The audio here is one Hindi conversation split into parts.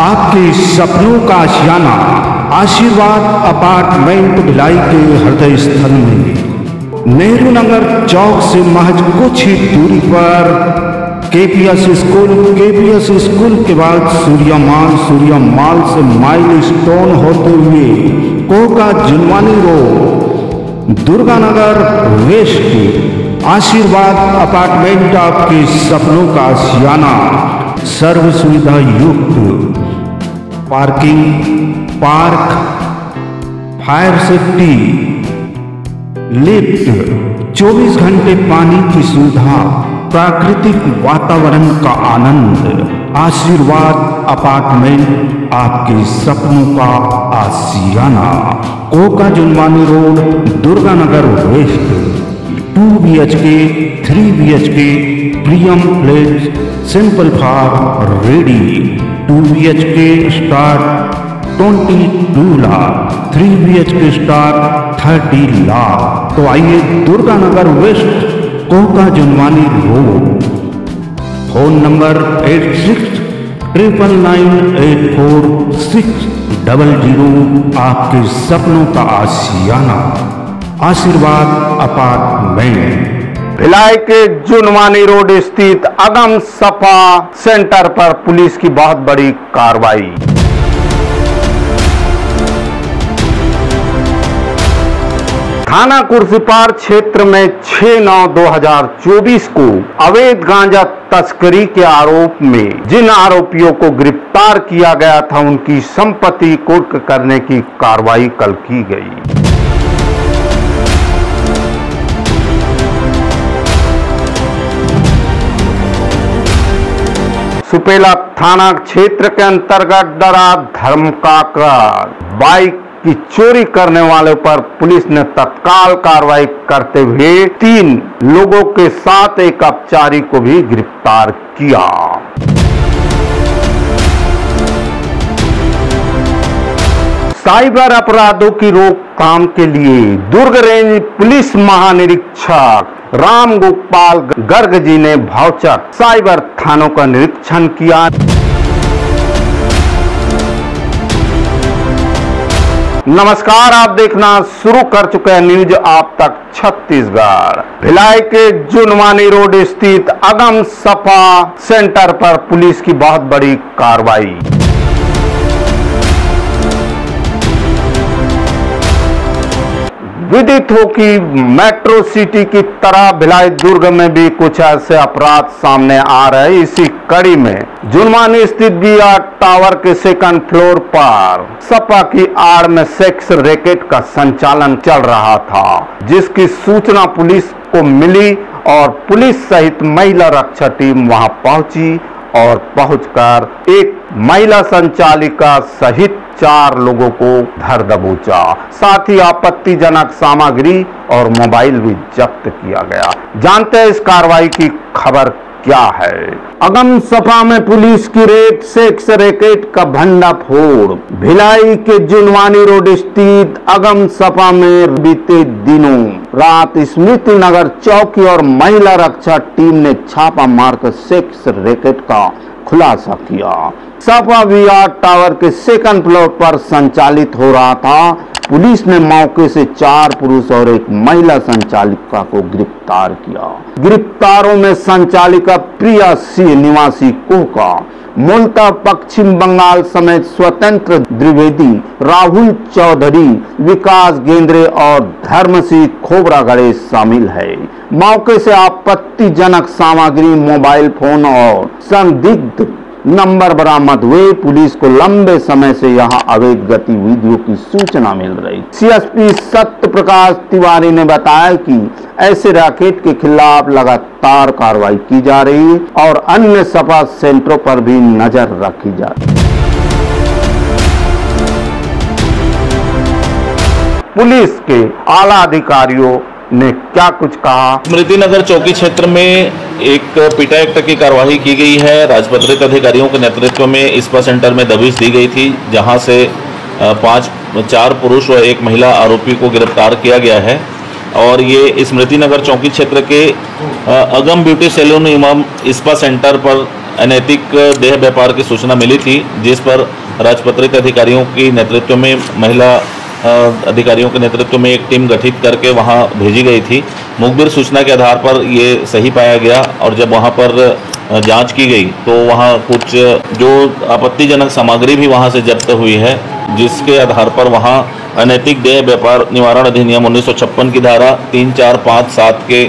आपके सपनों का आशियाना आशीर्वाद अपार्टमेंट भिलाई के हृदय स्थल में नेहरू नगर चौक से महज कुछ ही दूरी पर केपीएस स्कूल के बाद सूर्या माल से माइल स्टोन होते हुए Koka Junwani road Durganagar west Ashirwad apartment आपके सपनों का आशियाना सर्व सुविधा युक्त parking, park, fire safety, lift, 24 घंटे पानी की सुविधा, प्राकृतिक वातावरण का आनंद। आशीर्वाद अपार्टमेंट आपके सपनों का आशियाना, Koka Junwani road Durganagar west. 2 BHK, 3 BHK, Priyam flat, simple for ready. 2 BHK start 22 lakh, 3 BHK start 30 lakh. तो आइए Durganagar west Koka Junwani road. Phone number 8699984600। आपके सपनों का आशियाना आशीर्वाद अपार्टमेंट भिलाई के जुनवानी रोड स्थित अगम सपा सेंटर पर पुलिस की बहुत बड़ी कार्रवाई। थाना कुर्सीपार क्षेत्र में 6/9/2024 को अवैध गांजा तस्करी के आरोप में जिन आरोपियों को गिरफ्तार किया गया था उनकी संपत्ति कुर्क करने की कार्रवाई कल की गई। सुपेला थाना क्षेत्र के अंतर्गत डरा धर्मकाकर बाइक की चोरी करने वाले पर पुलिस ने तत्काल कार्रवाई करते हुए 3 लोगों के साथ एक अपचारी को भी गिरफ्तार किया। साइबर अपराधों की रोकथाम के लिए दुर्ग रेंज पुलिस महानिरीक्षक राम गोपाल गर्ग जी ने भावचक साइबर थानों का निरीक्षण किया। नमस्कार, आप देखना शुरू कर चुके हैं न्यूज आप तक छत्तीसगढ़। भिलाई के जुनवानी रोड स्थित अगम सपा सेंटर पर पुलिस की बहुत बड़ी कार्रवाई। विदित हो कि मेट्रो सिटी की तरह भिलाई दुर्ग में भी कुछ ऐसे अपराध सामने आ रहे हैं। इसी कड़ी में जुनवानी स्थित बीआर टावर के 2nd फ्लोर पर सपा की आड़ में सेक्स रैकेट का संचालन चल रहा था, जिसकी सूचना पुलिस को मिली और पुलिस सहित महिला रक्षा टीम वहां पहुंची और पहुंचकर एक महिला संचालिका सहित 4 लोगों को धर दबोचा। साथ ही आपत्तिजनक सामग्री और मोबाइल भी जब्त किया गया। जानते हैं इस कार्रवाई की खबर क्या है। अगम सपा में पुलिस की रेड सेक्स रैकेट का भंडाफोड़। भिलाई के जुनवानी रोड स्थित अगम सपा में बीते दिनों रात स्मृति नगर चौकी और महिला रक्षा टीम ने छापा मारकर सेक्स रैकेट का खुलासा किया। सपा बीआर टावर के 2nd फ्लोर पर संचालित हो रहा था। पुलिस ने मौके से 4 पुरुष और एक महिला संचालिका को गिरफ्तार किया। गिरफ्तारों में संचालिका प्रिया सिंह निवासी कोका, मूलतः पश्चिम बंगाल समेत स्वतंत्र द्विवेदी, राहुल चौधरी, विकास गेंद्रे और धर्मसिंह खोबरा गणेश शामिल है। मौके से आपत्तिजनक सामग्री, मोबाइल फोन और संदिग्ध नंबर बरामद हुए। पुलिस को लंबे समय से यहां अवैध गतिविधियों की सूचना मिल रही। सीएसपी सत्य प्रकाश तिवारी ने बताया कि ऐसे रैकेट के खिलाफ लगातार कार्रवाई की जा रही है और अन्य सपा सेंटरों पर भी नजर रखी जा रही है। पुलिस के आला अधिकारियों ने क्या कुछ कहा। स्मृति नगर चौकी क्षेत्र में एक पीटा एक्ट की कार्रवाई की गई है। राजपत्रित अधिकारियों के नेतृत्व में इस्पा सेंटर में दबिश दी गई थी, जहां से 4 पुरुष और एक महिला आरोपी को गिरफ्तार किया गया है। और ये स्मृति नगर चौकी क्षेत्र के अगम ब्यूटी सैलून एवं इस्पा सेंटर पर अनैतिक देह व्यापार की सूचना मिली थी, जिस पर राजपत्रित अधिकारियों की नेतृत्व में महिला अधिकारियों के नेतृत्व में एक टीम गठित करके वहां भेजी गई थी। मुखबिर सूचना के आधार पर ये सही पाया गया और जब वहां पर जांच की गई तो वहां कुछ जो आपत्तिजनक सामग्री भी वहां से जब्त हुई है, जिसके आधार पर वहां अनैतिक देह व्यापार निवारण अधिनियम 1956 की धारा 3, 4, 5, 7 के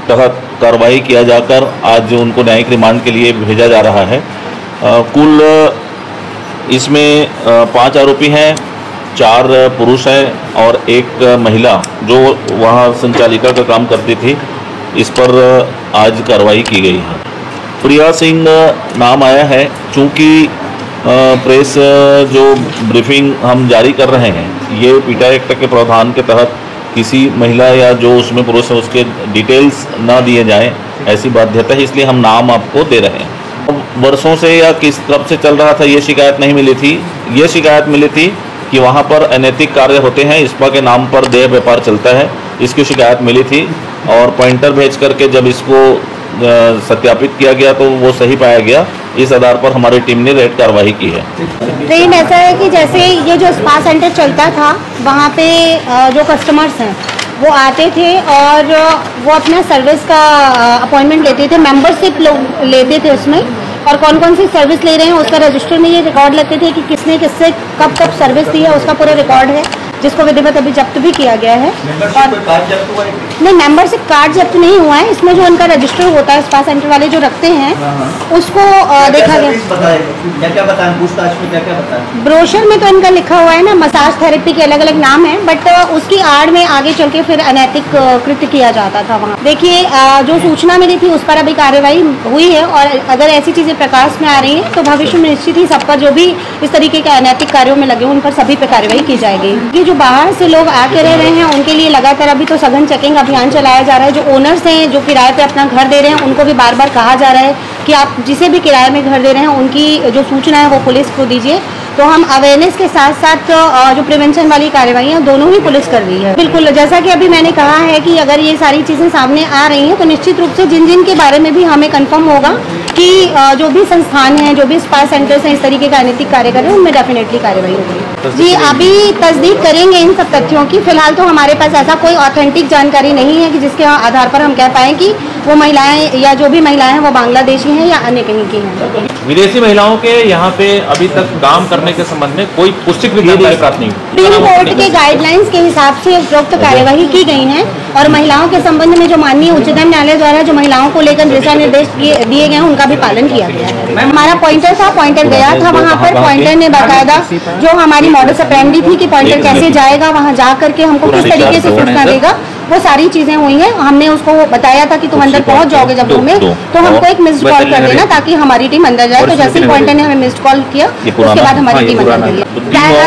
तहत कार्रवाई किया जाकर आज उनको न्यायिक रिमांड के लिए भेजा जा रहा है। कुल इसमें 5 आरोपी हैं, 4 पुरुष हैं और 1 महिला जो वहाँ संचालिका का काम करती थी। इस पर आज कार्रवाई की गई है। प्रिया सिंह नाम आया है, चूँकि प्रेस जो ब्रीफिंग हम जारी कर रहे हैं ये पीटा एक्ट के प्रावधान के तहत किसी महिला या जो उसमें पुरुष है उसके डिटेल्स ना दिए जाएं, ऐसी बाध्यता है, इसलिए हम नाम आपको दे रहे हैं। वर्षों से या किस कब से चल रहा था ये शिकायत नहीं मिली थी। ये शिकायत मिली थी कि वहाँ पर अनैतिक कार्य होते हैं, इस्पा के नाम पर देह व्यापार चलता है, इसकी शिकायत मिली थी और पॉइंटर भेज करके जब इसको सत्यापित किया गया तो वो सही पाया गया। इस आधार पर हमारी टीम ने रेड कार्रवाई की है। ट्रेन ऐसा है कि जैसे ये जो स्पा सेंटर चलता था वहाँ पे जो कस्टमर्स हैं वो आते थे और वो अपना सर्विस का अपॉइंटमेंट लेते थे, मेंबरशिप लोग लेते थे उसमें, और कौन कौन सी सर्विस ले रहे हैं उसका रजिस्टर में ये रिकॉर्ड लगते थे कि किसने किससे कब कब सर्विस दी है, उसका पूरा रिकॉर्ड है, जिसको विधिवत अभी जब्त भी किया गया है। और नहीं, मेंबरशिप कार्ड जब्त नहीं हुआ है, इसमें जो उनका रजिस्टर होता है स्पा सेंटर वाले जो रखते हैं उसको देखा गया। ब्रोशर में तो इनका लिखा हुआ है ना, मसाज थेरेपी के अलग अलग नाम है, बट उसकी आड़ में आगे चल के फिर अनैतिक कृत्य किया जाता था वहाँ। देखिए, जो सूचना मिली थी उस पर अभी कार्रवाई हुई है और अगर ऐसी चीजें प्रकाश में आ रही हैं तो भविष्य में निश्चित ही सब पर जो भी इस तरीके के अनैतिक कार्यों में लगे उन पर सभी पे कार्रवाई की जाएगी। जो बाहर से लोग आके रह रहे हैं उनके लिए लगातार अभी तो सघन चेकिंग अभियान चलाया जा रहा है। जो ओनर्स हैं जो किराए पे अपना घर दे रहे हैं उनको भी बार बार कहा जा रहा है कि आप जिसे भी किराए में घर दे रहे हैं उनकी जो सूचना है वो पुलिस को दीजिए। तो हम अवेयरनेस के साथ साथ जो प्रिवेंशन वाली कार्रवाई दोनों ही पुलिस कर रही है। बिल्कुल, जैसा कि अभी मैंने कहा है कि अगर ये सारी चीज़ें सामने आ रही हैं तो निश्चित रूप से जिन जिन के बारे में भी हमें कंफर्म होगा कि जो भी संस्थान हैं, जो भी स्पा सेंटर्स हैं इस तरीके का अनैतिक कार्य कर रहे हैं उनमें डेफिनेटली कार्रवाई होगी। जी, अभी तस्दीक करेंगे इन सब तथ्यों की। फिलहाल तो हमारे पास ऐसा कोई ऑथेंटिक जानकारी नहीं है कि जिसके आधार पर हम कह पाएँ कि वो महिलाएं या जो भी महिलाएं हैं वो बांग्लादेशी हैं या अन्य कहीं की हैं। विदेशी महिलाओं के यहाँ पे अभी तक काम करने के संबंध में कोई पुष्टि जानकारी प्राप्त नहीं। सुप्रीम कोर्ट के गाइडलाइंस के हिसाब से उपरोक्त कार्यवाही की गई है और महिलाओं के संबंध में जो माननीय उच्चतम न्यायालय द्वारा जो महिलाओं को लेकर दिशा निर्देश दिए गए हैं उनका भी पालन किया गया है। हमारा पॉइंटर था, पॉइंटर गया था वहाँ पर, पॉइंटर ने बाकायदा जो हमारी मॉडस ऑपरेंडी थी कि पॉइंटर कैसे जाएगा वहाँ जा करके हमको किस तरीके से सूचना देगा, वो सारी चीजें हुई हैं। हमने उसको बताया था कि तुम अंदर पहुंच जाओगे जब रूम में तो हमको एक मिस्ड कॉल कर देना ताकि हमारी टीम अंदर जाए। तो जैसे ही पॉइंटर ने हमें मिस्ड कॉल किया उसके बाद हमारी टीम अंदर गई।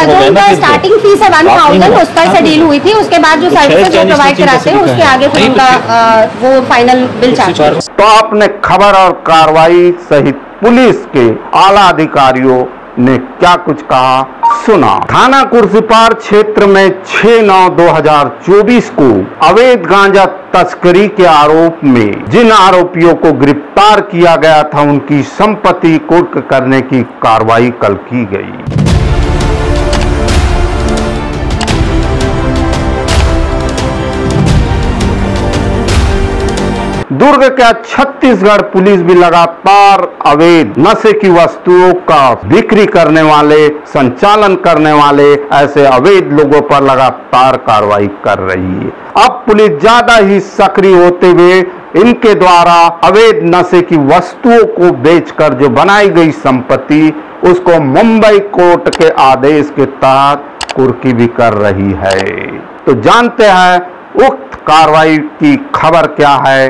जो उनका स्टार्टिंग फीस है 1000 उस पर से डील हुई थी, उसके बाद जो सर्विसेज जो प्रोवाइड कराते हैं उसके आगे फिर उनका वो फाइनल बिल चार्ज। तो आपने खबर और कार्रवाई सहित पुलिस के आला अधिकारियों ने क्या कुछ कहा सुना। थाना कुर्सीपार क्षेत्र में 6/9/2024 को अवैध गांजा तस्करी के आरोप में जिन आरोपियों को गिरफ्तार किया गया था उनकी संपत्ति कुर्क करने की कार्रवाई कल की गई। दुर्ग के छत्तीसगढ़ पुलिस भी लगातार अवैध नशे की वस्तुओं का बिक्री करने वाले, संचालन करने वाले ऐसे अवैध लोगों पर लगातार कार्रवाई कर रही है। अब पुलिस ज्यादा ही सक्रिय होते हुए इनके द्वारा अवैध नशे की वस्तुओं को बेचकर जो बनाई गई संपत्ति उसको मुंबई कोर्ट के आदेश के तहत कुर्की भी कर रही है। तो जानते हैं उक्त कार्रवाई की खबर क्या है।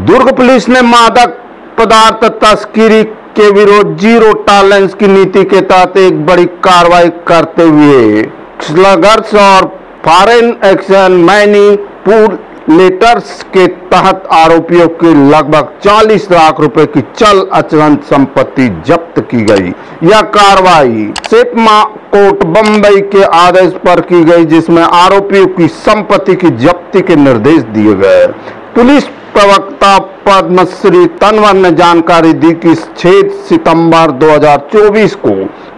दुर्ग पुलिस ने मादक पदार्थ तस्करी के विरोध जीरो टॉलरेंस की नीति के तहत एक बड़ी कार्रवाई करते हुए स्लगर्स और फॉरेन एक्शन मैनिपुलेटर्स के तहत आरोपियों की लगभग 40 लाख रुपए की चल अचल संपत्ति जब्त की गई। यह कार्रवाई सेपमा कोर्ट बंबई के आदेश पर की गई, जिसमें आरोपियों की संपत्ति की जब्ती के निर्देश दिए गए। पुलिस प्रवक्ता पद्मश्री तनवर ने जानकारी दी कि 6 सितंबर 2024 को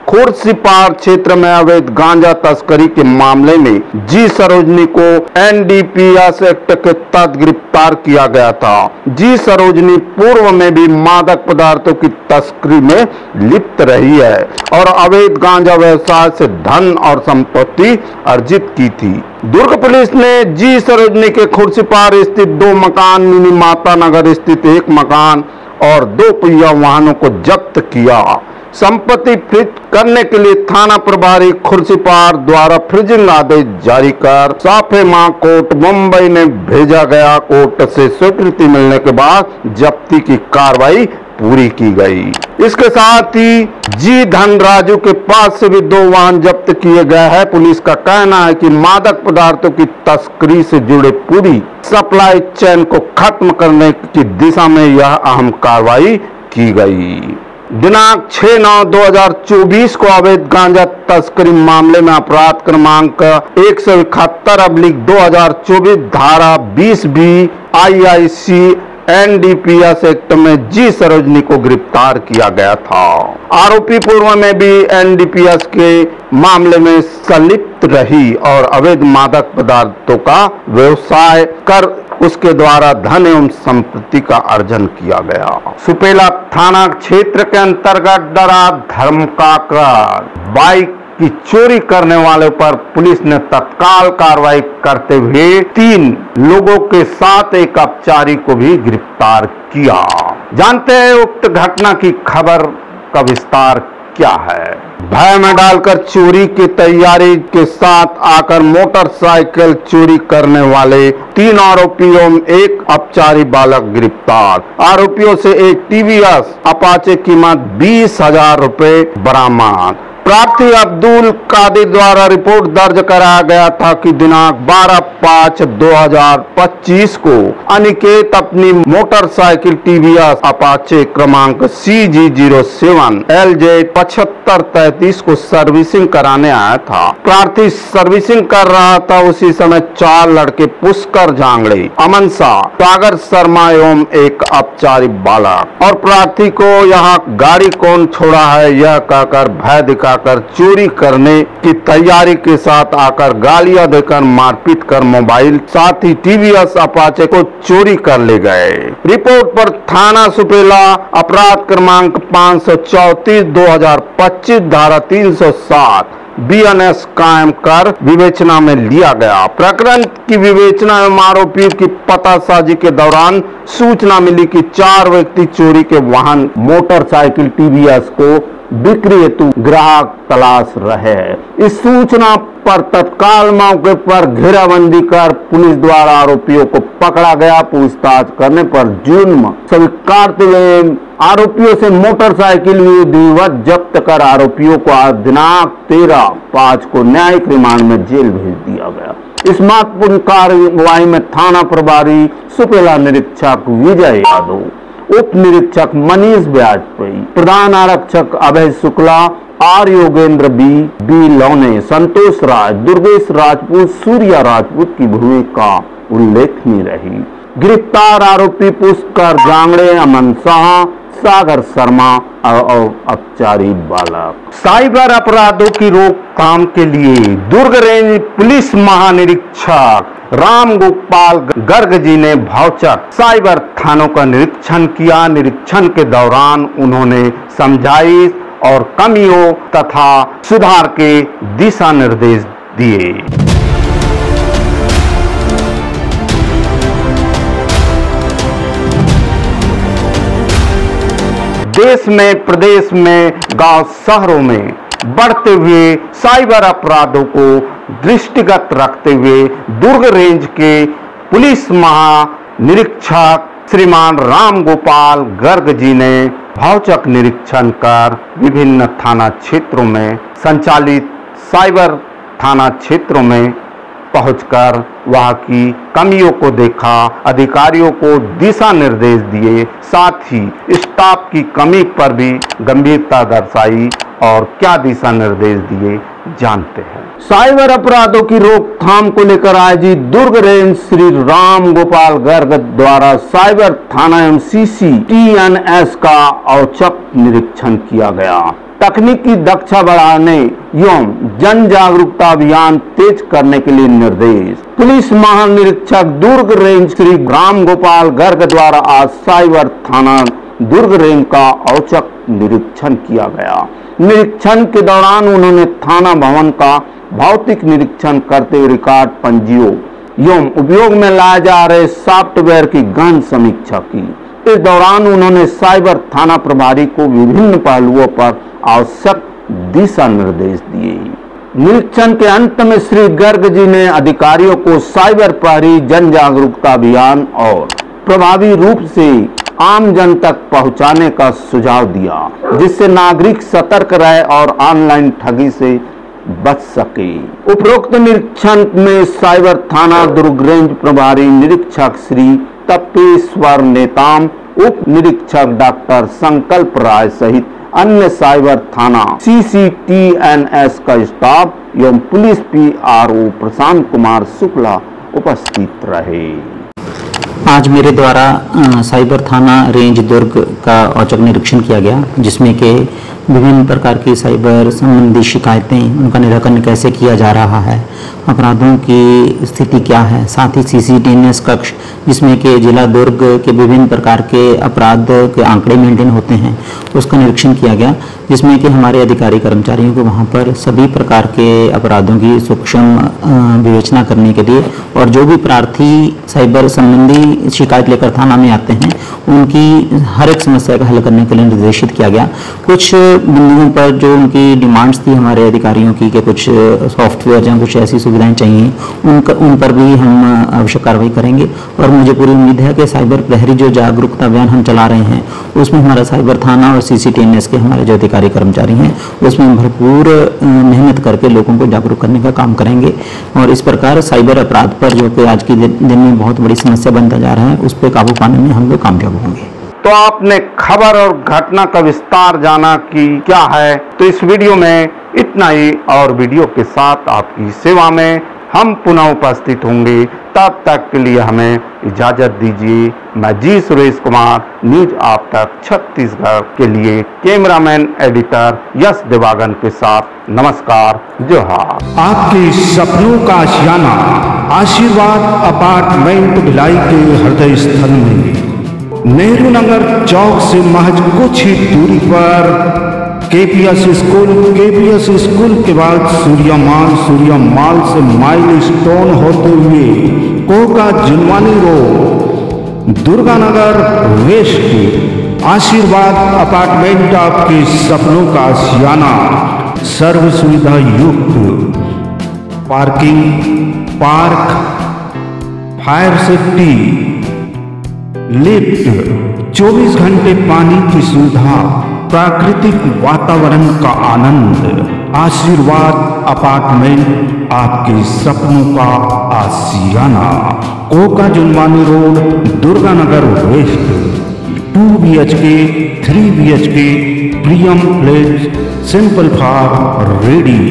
खुर्सीपार क्षेत्र में अवैध गांजा तस्करी के मामले में जी सरोजनी को एनडीपीएस एक्ट के तहत गिरफ्तार किया गया था। जी सरोजनी पूर्व में भी मादक पदार्थों की तस्करी में लिप्त रही है और अवैध गांजा व्यवसाय से धन और संपत्ति अर्जित की थी। दुर्ग पुलिस ने जी सरोजनी के खुर्सीपार स्थित 2 मकान, मिनी माता नगर स्थित 1 मकान और 2 पहिया वाहनों को जब्त किया। संपत्ति फ्रीज करने के लिए थाना प्रभारी खुर्सीपार द्वारा फ्रीजिंग आदेश जारी कर साफेमा कोर्ट मुंबई में भेजा गया। कोर्ट से स्वीकृति मिलने के बाद जब्ती की कार्रवाई पूरी की गई। इसके साथ ही जी धनराजू के पास से भी 2 वाहन जब्त किए गए हैं। पुलिस का कहना है कि मादक पदार्थों की तस्करी से जुड़े पूरी सप्लाई चेन को खत्म करने की दिशा में यह अहम कार्रवाई की गई। दिनांक 6/9/2024 को अवैध गांजा तस्करी मामले में अपराध क्रमांक 171/2024 धारा 20B IIC एनडीपीएस एक्ट में जी सरोजनी को गिरफ्तार किया गया था। आरोपी पूर्व में भी एनडीपीएस के मामले में संलिप्त रही और अवैध मादक पदार्थों का व्यवसाय कर उसके द्वारा धन एवं संपत्ति का अर्जन किया गया। सुपेला थाना क्षेत्र के अंतर्गत डरा धर्म का बाइक की चोरी करने वाले पर पुलिस ने तत्काल कार्रवाई करते हुए 3 लोगों के साथ एक अपचारी को भी गिरफ्तार किया। जानते हैं उक्त घटना की खबर का विस्तार क्या है। भय में डालकर चोरी की तैयारी के साथ आकर मोटरसाइकिल चोरी करने वाले 3 आरोपियों में 1 अपचारी बालक गिरफ्तार। आरोपियों से एक टीवीएस अपाचे कीमत 20,000 रुपए बरामद। प्रार्थी अब्दुल कादिर द्वारा रिपोर्ट दर्ज कराया गया था कि दिनांक 12/5/2025 को अनिकेत अपनी मोटरसाइकिल टीवीएस अपाचे क्रमांक CG07 LJ 7533 को सर्विसिंग कराने आया था। प्रार्थी सर्विसिंग कर रहा था। उसी समय 4 लड़के पुष्कर झांगड़े, अमन शाह, सागर शर्मा एवं एक अपचारी बालक और प्रार्थी को यहाँ गाड़ी कौन छोड़ा है यह कहकर भय दिखाकर चोरी करने की तैयारी के साथ आकर गालियां देकर मारपीट कर मोबाइल साथ ही टीवीएस अपाचे को चोरी कर ले गए। रिपोर्ट पर थाना सुपेला अपराध क्रमांक 534/2025 धारा 307 BNS कायम कर विवेचना में लिया गया। प्रकरण की विवेचना एवं आरोपियों की पतासाजी के दौरान सूचना मिली कि 4 व्यक्ति चोरी के वाहन मोटरसाइकिल टीवीएस को बिक्री हेतु ग्राहक तलाश रहे। इस सूचना पर तत्काल मौके पर घेराबंदी कर पुलिस द्वारा आरोपियों को पकड़ा गया। पूछताछ करने पर जुर्म स्वीकारते हुए आरोपियों से मोटरसाइकिल विधिवत जब्त कर आरोपियों को आज दिनांक 13/5 को न्यायिक रिमांड में जेल भेज दिया गया। इस महत्वपूर्ण कार्रवाई में थाना प्रभारी सुपेला निरीक्षक विजय यादव, उप निरीक्षक मनीष वाजपेयी, प्रधान आरक्षक अभय शुक्ला, आर योगेंद्र बी लौने, संतोष राज, दुर्गेश राजपूत, सूर्या राजपूत की भूमिका उल्लेखनीय रही। गिरफ्तार आरोपी पुष्कर झांगड़े, अमन शाह, सागर शर्मा और अपचारी बालक। साइबर अपराधों की रोकथाम के लिए दुर्ग रेंज पुलिस महानिरीक्षक राम गोपाल गर्ग जी ने भौचक साइबर थानों का निरीक्षण किया। निरीक्षण के दौरान उन्होंने समझाइश और कमियों तथा सुधार के दिशा निर्देश दिए। देश में, प्रदेश में, गांव शहरों में बढ़ते हुए साइबर अपराधों को दृष्टिगत रखते हुए दुर्ग रेंज के पुलिस महानिरीक्षक श्रीमान राम गोपाल गर्ग जी ने भौचक निरीक्षण कर विभिन्न थाना क्षेत्रों में संचालित साइबर थाना क्षेत्रों में पहुंचकर वहां की कमियों को देखा, अधिकारियों को दिशा निर्देश दिए, साथ ही स्टाफ की कमी पर भी गंभीरता दर्शाई और क्या दिशा निर्देश दिए जानते हैं। साइबर अपराधों की रोकथाम को लेकर आयोजित दुर्ग रेंज श्री राम गोपाल गर्ग द्वारा साइबर थाना एवं CCTNS का औचक निरीक्षण किया गया। तकनीकी दक्षता बढ़ाने एवं जन जागरूकता अभियान तेज करने के लिए निर्देश। पुलिस महानिरीक्षक दुर्ग रेंज श्री राम गोपाल गर्ग द्वारा आज साइबर थाना दुर्ग रेंज का औचक निरीक्षण किया गया। निरीक्षण के दौरान उन्होंने थाना भवन का भौतिक निरीक्षण करते हुए रिकॉर्ड पंजियों एवं उपयोग में लाए जा रहे सॉफ्टवेयर की गहन समीक्षा की। इस दौरान उन्होंने साइबर थाना प्रभारी को विभिन्न पहलुओं पर आवश्यक दिशा निर्देश दिए। निरीक्षण के अंत में श्री गर्ग जी ने अधिकारियों को साइबर प्रहरी जन जागरूकता अभियान और प्रभावी रूप से आम जन तक पहुंचाने का सुझाव दिया, जिससे नागरिक सतर्क रहे और ऑनलाइन ठगी से बच सके। उपरोक्त निरीक्षण में साइबर थाना दुर्ग रेंज प्रभारी निरीक्षक श्री तपेश्वर नेताम, उप निरीक्षक डॉक्टर संकल्प राय सहित अन्य साइबर थाना CCTNS का स्टाफ एवं पुलिस PRO प्रशांत कुमार शुक्ला उपस्थित रहे। आज मेरे द्वारा साइबर थाना रेंज दुर्ग का औचक निरीक्षण किया गया, जिसमें कि विभिन्न प्रकार की साइबर संबंधी शिकायतें, उनका निराकरण कैसे किया जा रहा है, अपराधों की स्थिति क्या है, साथ ही CCTNS कक्ष जिसमें कि जिला दुर्ग के विभिन्न प्रकार के अपराध के आंकड़े मेंटेन होते हैं, उसका निरीक्षण किया गया, जिसमें कि हमारे अधिकारी कर्मचारियों को वहां पर सभी प्रकार के अपराधों की सूक्ष्म विवेचना करने के लिए और जो भी प्रार्थी साइबर संबंधी शिकायत लेकर थाना में आते हैं उनकी हर एक समस्या का हल करने के लिए निर्देशित किया गया। कुछ बिंदुओं पर जो उनकी डिमांड्स थी हमारे अधिकारियों की कि कुछ सॉफ्टवेयर या कुछ ऐसी सुविधाएं चाहिए, उन पर भी हम आवश्यक कार्रवाई करेंगे। और मुझे पूरी उम्मीद है कि साइबर प्रहरी जो जागरूकता अभियान हम चला रहे हैं उसमें हमारा साइबर थाना और CCTNS के हमारे जो अधिकारी कर्मचारी हैं उसमें भरपूर मेहनत करके लोगों को जागरूक करने का काम करेंगे। और इस प्रकार साइबर अपराध पर जो कि आज के दिन में बहुत बड़ी समस्या बनता जा रहा है उस पर काबू पाने में हम लोग कामयाब होंगे। तो आपने खबर और घटना का विस्तार जाना कि क्या है, तो इस वीडियो में इतना ही और वीडियो के साथ आपकी सेवा में हम पुनः उपस्थित होंगे। तब तक के लिए हमें इजाजत दीजिए। मैं जी सुरेश कुमार, न्यूज आप तक छत्तीसगढ़ के लिए कैमरामैन एडिटर यश देवागन के साथ नमस्कार, जोहार। आपके सपनों का आशियाना आशीर्वाद अपार्टमेंट भिलाई के हृदय स्थल में नेहरू नगर चौक से महज कुछ ही दूरी पर KPS स्कूल के बाद सूर्या माल से माइल स्टोन होते हुए Koka Junwani road Durganagar west Ashirwad apartment आपके सपनों का आशियाना। सर्व सुविधा युक्त parking, park, fire safety, lift, 24 घंटे पानी की सुविधा, प्राकृतिक वातावरण का आनंद। आशीर्वाद अपार्टमेंट आपके सपनों का आशियाना। Koka Junwani road Durganagar west. 2 BHK 3 BHK Priyam flat simple for ready.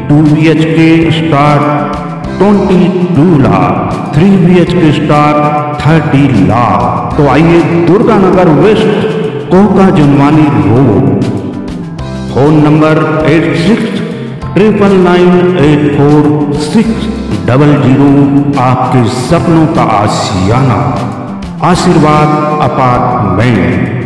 2 BHK start 22 lakh, 3 BHK start 30 lakh. तो आइए Durganagar west Koka Junwani road. Phone number 8699984600। आपके सपनों का आशियाना। आशीर्वाद अपार्टमेंट।